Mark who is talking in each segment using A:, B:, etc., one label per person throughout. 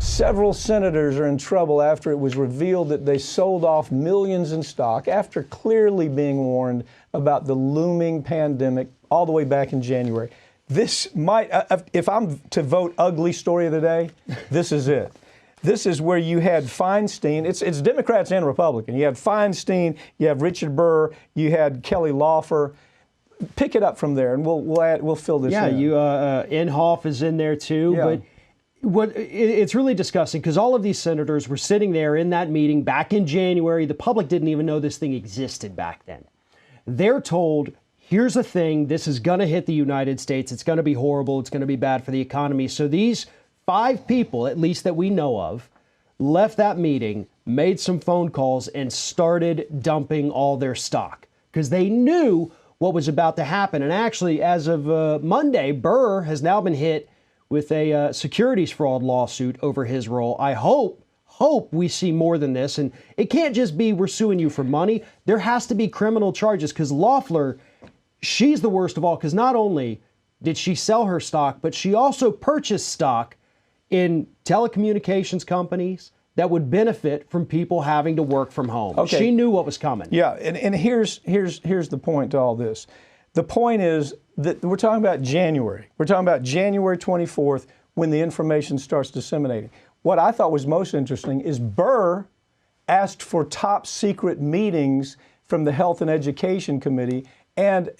A: Several senators are in trouble after it was revealed that they sold off millions in stock after clearly being warned about the looming pandemic all the way back in January. This might, if I'm to vote ugly story of the day, this is it. This is where you had Feinstein. It's Democrats and Republicans. You had Feinstein, you have Richard Burr, you had Kelly Loeffler. Pick it up from there, and we'll fill this in.
B: Yeah, Inhofe is in there too.
A: Yeah.
B: But it's really disgusting because all of these senators were sitting there in that meeting back in January. The public didn't even know this thing existed back then. They're told, here's a thing, this is going to hit the United States. It's going to be horrible. It's going to be bad for the economy. So these 5 people, at least that we know of, left that meeting, made some phone calls, and started dumping all their stock because they knew what was about to happen. And actually, as of Monday, Burr has now been hit with a securities fraud lawsuit over his role. I hope we see more than this. And it can't just be we're suing you for money. There has to be criminal charges because Loeffler, she's the worst of all because not only did she sell her stock, but she also purchased stock in telecommunications companies that would benefit from people having to work from home. Okay. She knew what was coming.
A: Yeah, and here's the point to all this. The point is that we're talking about January. We're talking about January 24th when the information starts disseminating. What I thought was most interesting is Burr asked for top secret meetings from the Health and Education Committee, and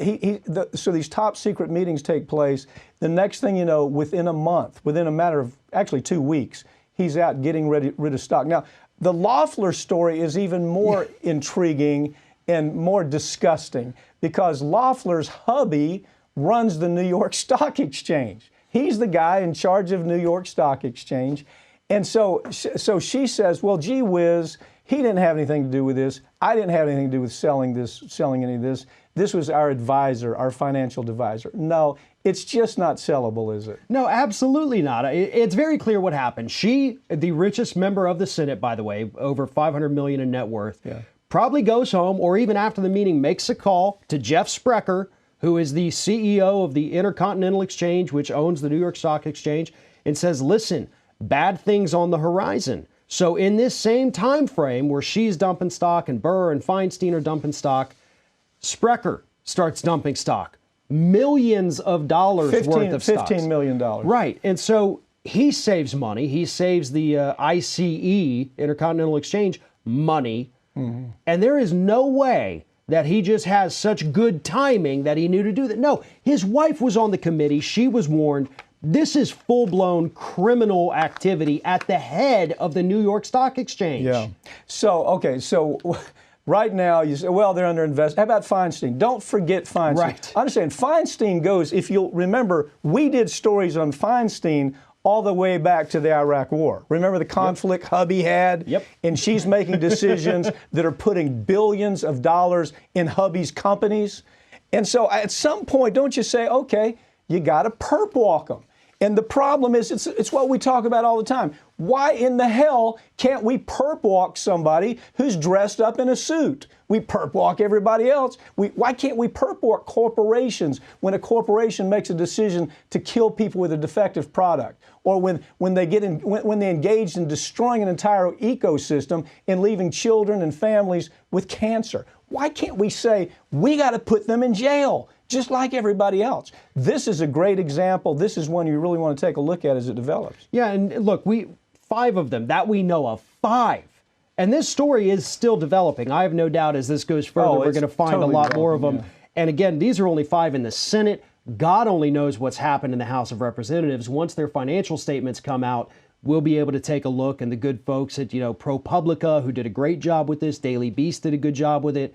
A: so these top secret meetings take place. The next thing you know, within a month, within a matter of actually 2 weeks, he's out getting rid of stock. Now, the Loeffler story is even more intriguing and more disgusting because Loeffler's hubby runs the New York Stock Exchange. He's the guy in charge of New York Stock Exchange. And so she says, well, gee whiz, he didn't have anything to do with this. I didn't have anything to do with selling any of this. This was our advisor, our financial advisor. No, it's just not sellable, is it?
B: No, absolutely not. It's very clear what happened. She, the richest member of the Senate, by the way, over $500 million in net worth, probably goes home or even after the meeting makes a call to Jeff Sprecher, who is the CEO of the Intercontinental Exchange, which owns the New York Stock Exchange, and says, listen, bad things on the horizon. So in this same time frame where she's dumping stock and Burr and Feinstein are dumping stock, Sprecher starts dumping stock. Millions of dollars worth of stocks.
A: $15 million.
B: Right. And so he saves money. He saves the ICE, Intercontinental Exchange, money. Mm-hmm. And there is no way that he just has such good timing that he knew to do that. No, his wife was on the committee. She was warned. This is full-blown criminal activity at the head of the New York Stock Exchange.
A: Yeah. So right now, you say, well, they're under investigation. How about Feinstein? Don't forget Feinstein.
B: Right.
A: Understand, Feinstein goes, if you'll remember, we did stories on Feinstein all the way back to the Iraq War. Remember the conflict hubby had?
B: Yep.
A: And she's making decisions that are putting billions of dollars in hubby's companies. And so at some point, don't you say, okay, you got to perp walk them. And the problem is, it's what we talk about all the time. Why in the hell can't we perp walk somebody who's dressed up in a suit? We perp walk everybody else. Why can't we perp walk corporations when a corporation makes a decision to kill people with a defective product? Or when they engage in destroying an entire ecosystem and leaving children and families with cancer? Why can't we say, we got to put them in jail, just like everybody else? This is a great example. This is one you really want to take a look at as it develops.
B: Yeah, and look, 5 of them that we know of, 5. And this story is still developing. I have no doubt as this goes further, we're going to find a lot more of them. Yeah. And again, these are only 5 in the Senate. God only knows what's happened in the House of Representatives. Once their financial statements come out, we'll be able to take a look. And the good folks at, ProPublica, who did a great job with this, Daily Beast did a good job with it.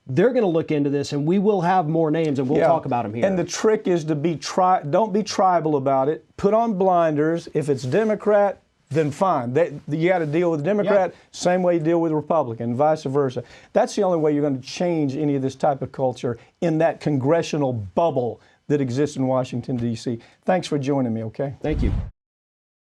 B: They're going to look into this, and we will have more names, and we'll talk about them here.
A: And the trick is to don't be tribal about it. Put on blinders. If it's Democrat, then fine. You got to deal with Democrat same way you deal with Republican, and vice versa. That's the only way you're going to change any of this type of culture in that congressional bubble that exists in Washington, D.C. Thanks for joining me, okay?
B: Thank you.